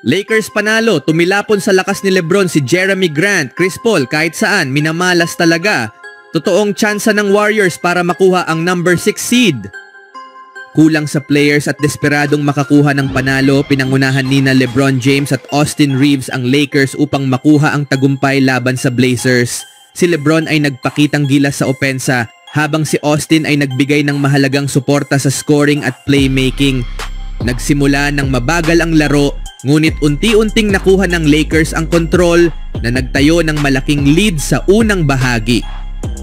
Lakers panalo, tumilapon sa lakas ni Lebron si Jeremy Grant, Chris Paul kahit saan, minamalas talaga. Totoong tsansa ng Warriors para makuha ang number 6 seed. Kulang sa players at desperadong makakuha ng panalo, pinangunahan nina LeBron James at Austin Reeves ang Lakers upang makuha ang tagumpay laban sa Blazers. Si LeBron ay nagpakitang gilas sa opensa habang si Austin ay nagbigay ng mahalagang suporta sa scoring at playmaking. Nagsimula ng mabagal ang laro, ngunit unti-unting nakuha ng Lakers ang kontrol na nagtayo ng malaking lead sa unang bahagi.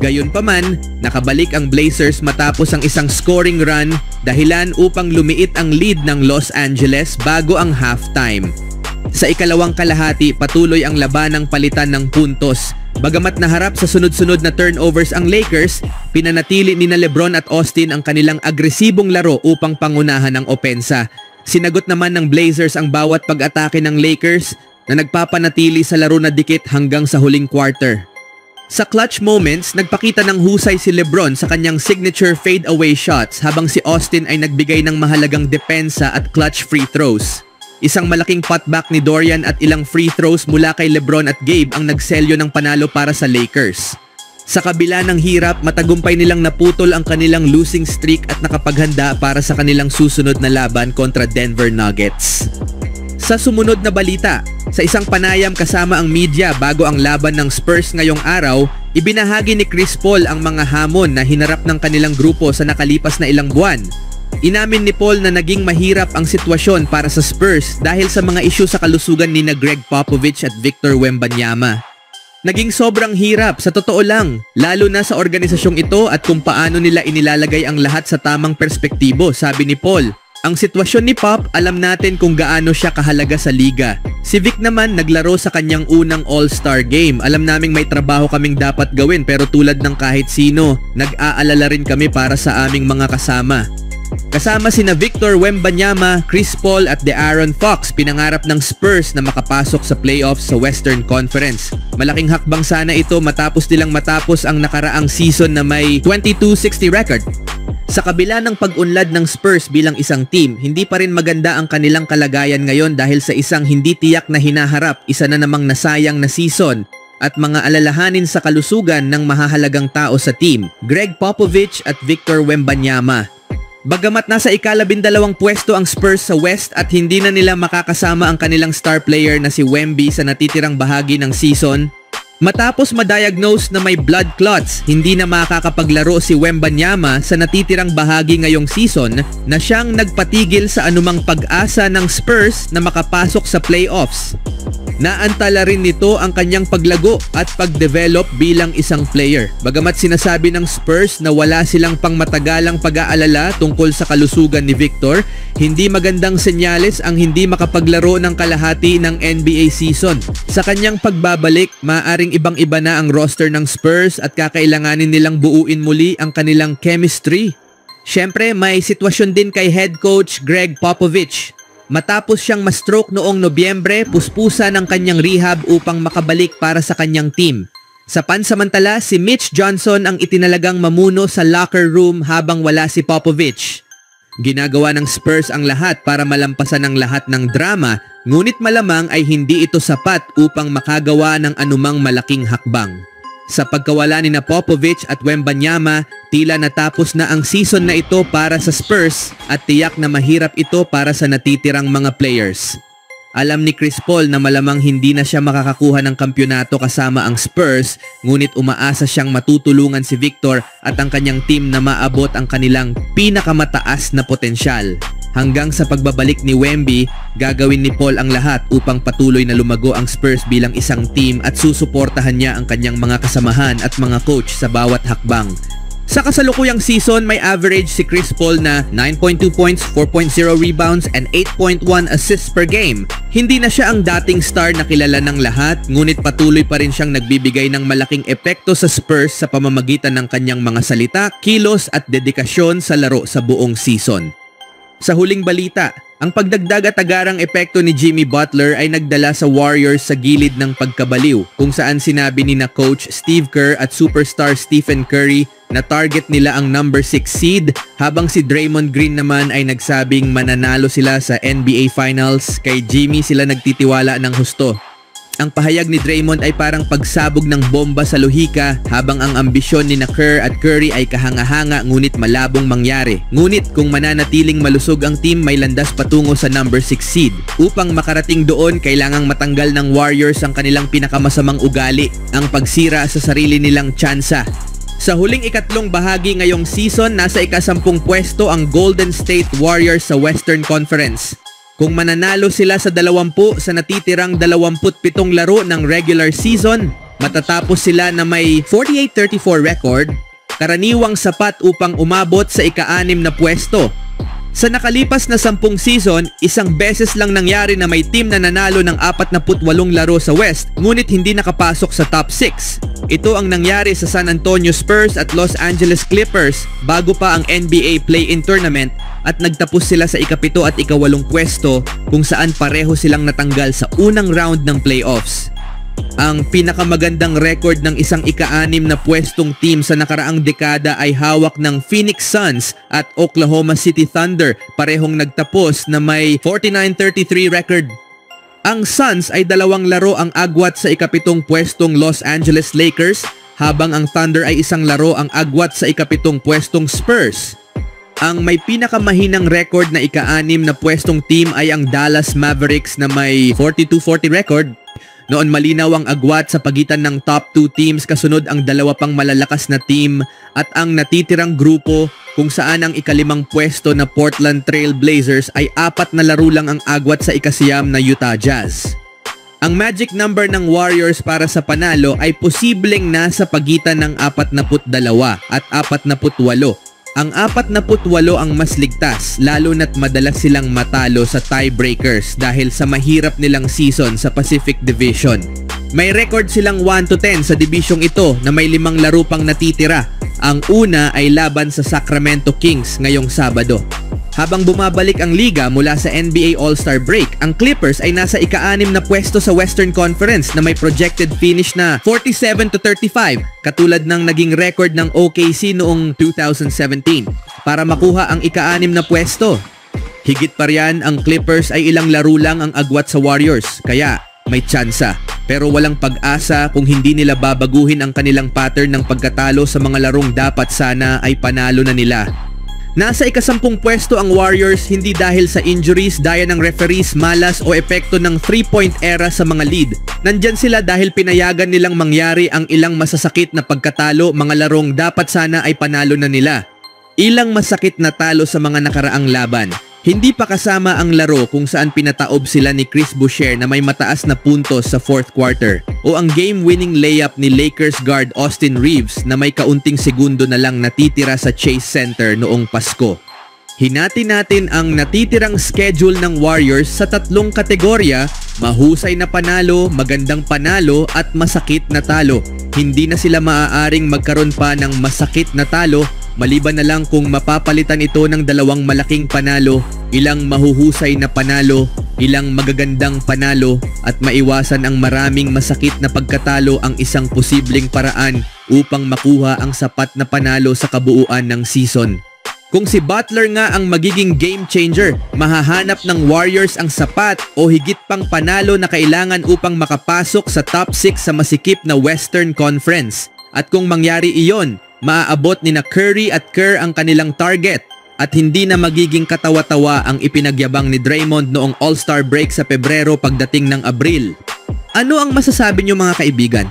Gayunpaman, nakabalik ang Blazers matapos ang isang scoring run, dahilan upang lumiit ang lead ng Los Angeles bago ang halftime. Sa ikalawang kalahati, patuloy ang labanang palitan ng puntos. Bagamat naharap sa sunod-sunod na turnovers ang Lakers, pinanatili ni LeBron at Austin ang kanilang agresibong laro upang pangunahan ang opensa. Sinagot naman ng Blazers ang bawat pag-atake ng Lakers na nagpapanatili sa laro na dikit hanggang sa huling quarter. Sa clutch moments, nagpakita ng husay si LeBron sa kanyang signature fade-away shots habang si Austin ay nagbigay ng mahalagang depensa at clutch free throws. Isang malaking putback ni Dorian at ilang free throws mula kay LeBron at Gabe ang nagselyo ng panalo para sa Lakers. Sa kabila ng hirap, matagumpay nilang naputol ang kanilang losing streak at nakapaghanda para sa kanilang susunod na laban kontra Denver Nuggets. Sa sumunod na balita, sa isang panayam kasama ang media bago ang laban ng Spurs ngayong araw, ibinahagi ni Chris Paul ang mga hamon na hinarap ng kanilang grupo sa nakalipas na ilang buwan. Inamin ni Paul na naging mahirap ang sitwasyon para sa Spurs dahil sa mga isyu sa kalusugan ni Greg Popovich at Victor Wembanyama. Naging sobrang hirap sa totoo lang, lalo na sa organisasyong ito at kung paano nila inilalagay ang lahat sa tamang perspektibo, sabi ni Paul. Ang sitwasyon ni Pop, alam natin kung gaano siya kahalaga sa liga. Si Vic naman naglaro sa kanyang unang All-Star game. Alam naming may trabaho kaming dapat gawin pero tulad ng kahit sino, nag-aalala rin kami para sa aming mga kasama. Kasama sina Victor Wembanyama, Chris Paul at De'Aaron Fox, pinangarap ng Spurs na makapasok sa playoffs sa Western Conference. Malaking hakbang sana ito matapos ang nakaraang season na may 22-60 record. Sa kabila ng pag-unlad ng Spurs bilang isang team, hindi pa rin maganda ang kanilang kalagayan ngayon dahil sa isang hindi tiyak na hinaharap, isa na namang nasayang na season at mga alalahanin sa kalusugan ng mahahalagang tao sa team, Greg Popovich at Victor Wembanyama. Bagamat nasa ika-12 pwesto ang Spurs sa West at hindi na nila makakasama ang kanilang star player na si Wemby sa natitirang bahagi ng season, matapos ma-diagnose na may blood clots, hindi na makakapaglaro si Wembanyama sa natitirang bahagi ngayong season na siyang nagpatigil sa anumang pag-asa ng Spurs na makapasok sa playoffs. Naantala rin nito ang kanyang paglago at pag-develop bilang isang player. Bagamat sinasabi ng Spurs na wala silang pangmatagalang pag-aalala tungkol sa kalusugan ni Victor, hindi magandang senyales ang hindi makapaglaro ng kalahati ng NBA season. Sa kanyang pagbabalik, maaaring ibang-iba na ang roster ng Spurs at kakailanganin nilang buuin muli ang kanilang chemistry. Siyempre, may sitwasyon din kay head coach Greg Popovich. Matapos siyang ma-stroke noong Nobyembre, puspusa ng kanyang rehab upang makabalik para sa kanyang team. Sa pansamantala, si Mitch Johnson ang itinalagang mamuno sa locker room habang wala si Popovich. Ginagawa ng Spurs ang lahat para malampasan ang lahat ng drama, ngunit malamang ay hindi ito sapat upang makagawa ng anumang malaking hakbang. Sa pagkawala ni Popovich at Wembanyama, tila natapos na ang season na ito para sa Spurs at tiyak na mahirap ito para sa natitirang mga players. Alam ni Chris Paul na malamang hindi na siya makakakuha ng kampyonato kasama ang Spurs, ngunit umaasa siyang matutulungan si Victor at ang kanyang team na maabot ang kanilang pinakamataas na potensyal. Hanggang sa pagbabalik ni Wemby, gagawin ni Paul ang lahat upang patuloy na lumago ang Spurs bilang isang team at susuportahan niya ang kanyang mga kasamahan at mga coach sa bawat hakbang. Sa kasalukuyang season, may average si Chris Paul na 9.2 points, 4.0 rebounds, and 8.1 assists per game. Hindi na siya ang dating star na kilala ng lahat, ngunit patuloy pa rin siyang nagbibigay ng malaking epekto sa Spurs sa pamamagitan ng kanyang mga salita, kilos at dedikasyon sa laro sa buong season. Sa huling balita, ang pagdagdag at agarang epekto ni Jimmy Butler ay nagdala sa Warriors sa gilid ng pagkabaliw, kung saan sinabi ni Coach Steve Kerr at superstar Stephen Curry Na-target nila ang number 6 seed habang si Draymond Green naman ay nagsabing mananalo sila sa NBA Finals. Kay Jimmy sila nagtitiwala ng husto. Ang pahayag ni Draymond ay parang pagsabog ng bomba sa lohika habang ang ambisyon ni Kerr at Curry ay kahanga-hanga ngunit malabong mangyari. Ngunit kung mananatiling malusog ang team, may landas patungo sa number 6 seed. Upang makarating doon, kailangang matanggal ng Warriors ang kanilang pinakamasamang ugali, ang pagsira sa sarili nilang tsansa. Sa huling ikatlong bahagi ngayong season, nasa ika-10 pwesto ang Golden State Warriors sa Western Conference. Kung mananalo sila sa 20 sa natitirang 27 laro ng regular season, matatapos sila na may 48-34 record, karaniwang sapat upang umabot sa ika-6 na pwesto. Sa nakalipas na 10 season, isang beses lang nangyari na may team na nanalo ng 48 laro sa West ngunit hindi nakapasok sa top 6. Ito ang nangyari sa San Antonio Spurs at Los Angeles Clippers bago pa ang NBA Play-In Tournament at nagtapos sila sa ika-7 at ika-8 pwesto kung saan pareho silang natanggal sa unang round ng playoffs. Ang pinakamagandang record ng isang ika-6 na pwestong team sa nakaraang dekada ay hawak ng Phoenix Suns at Oklahoma City Thunder, parehong nagtapos na may 49-33 record. Ang Suns ay 2 laro ang agwat sa ika-7 pwestong Los Angeles Lakers, habang ang Thunder ay 1 laro ang agwat sa ika-7 pwestong Spurs. Ang may pinakamahinang record na ika-6 na pwestong team ay ang Dallas Mavericks na may 42-40 record. Noon malinaw ang agwat sa pagitan ng top 2 teams, kasunod ang 2 pang malalakas na team at ang natitirang grupo kung saan ang ika-5 pwesto na Portland Trail Blazers ay 4 na laro lang ang agwat sa ika-9 na Utah Jazz. Ang magic number ng Warriors para sa panalo ay posibleng nasa pagitan ng 42 at 48. Ang 48 ang mas ligtas, lalo na't madalas silang matalo sa tiebreakers dahil sa mahirap nilang season sa Pacific Division. May record silang 1-10 sa dibisyong ito na may 5 laro pang natitira. Ang una ay laban sa Sacramento Kings ngayong Sabado. Habang bumabalik ang liga mula sa NBA All-Star break, ang Clippers ay nasa ika-6 na pwesto sa Western Conference na may projected finish na 47-35, katulad ng naging record ng OKC noong 2017. Para makuha ang ika-6 na pwesto, higit pa riyan, ang Clippers ay ilang laro lang ang agwat sa Warriors, kaya may tsansa. Pero walang pag-asa kung hindi nila babaguhin ang kanilang pattern ng pagkatalo sa mga larong dapat sana ay panalo na nila. Nasa ika-10 pwesto ang Warriors hindi dahil sa injuries, daya ng referees, malas o epekto ng 3-point era sa mga lead. Nandyan sila dahil pinayagan nilang mangyari ang ilang masasakit na pagkatalo, mga larong dapat sana ay panalo na nila. Ilang masakit na talo sa mga nakaraang laban. Hindi pa kasama ang laro kung saan pinataob sila ni Chris Boucher na may mataas na puntos sa 4th quarter, o ang game-winning layup ni Lakers guard Austin Reeves na may kaunting segundo na lang natitira sa Chase Center noong Pasko. Hinati natin ang natitirang schedule ng Warriors sa 3 kategorya: mahusay na panalo, magandang panalo at masakit na talo. Hindi na sila maaaring magkaroon pa ng masakit na talo, maliban na lang kung mapapalitan ito ng 2 malaking panalo, ilang mahuhusay na panalo, ilang magagandang panalo, at maiwasan ang maraming masakit na pagkatalo ang isang posibleng paraan upang makuha ang sapat na panalo sa kabuuan ng season. Kung si Butler nga ang magiging game changer, mahahanap ng Warriors ang sapat o higit pang panalo na kailangan upang makapasok sa top 6 sa masikip na Western Conference. At kung mangyari iyon, maaabot ni na Curry at Kerr ang kanilang target at hindi na magiging katawa-tawa ang ipinagyabang ni Draymond noong All-Star break sa Pebrero pagdating ng Abril. Ano ang masasabi niyo mga kaibigan?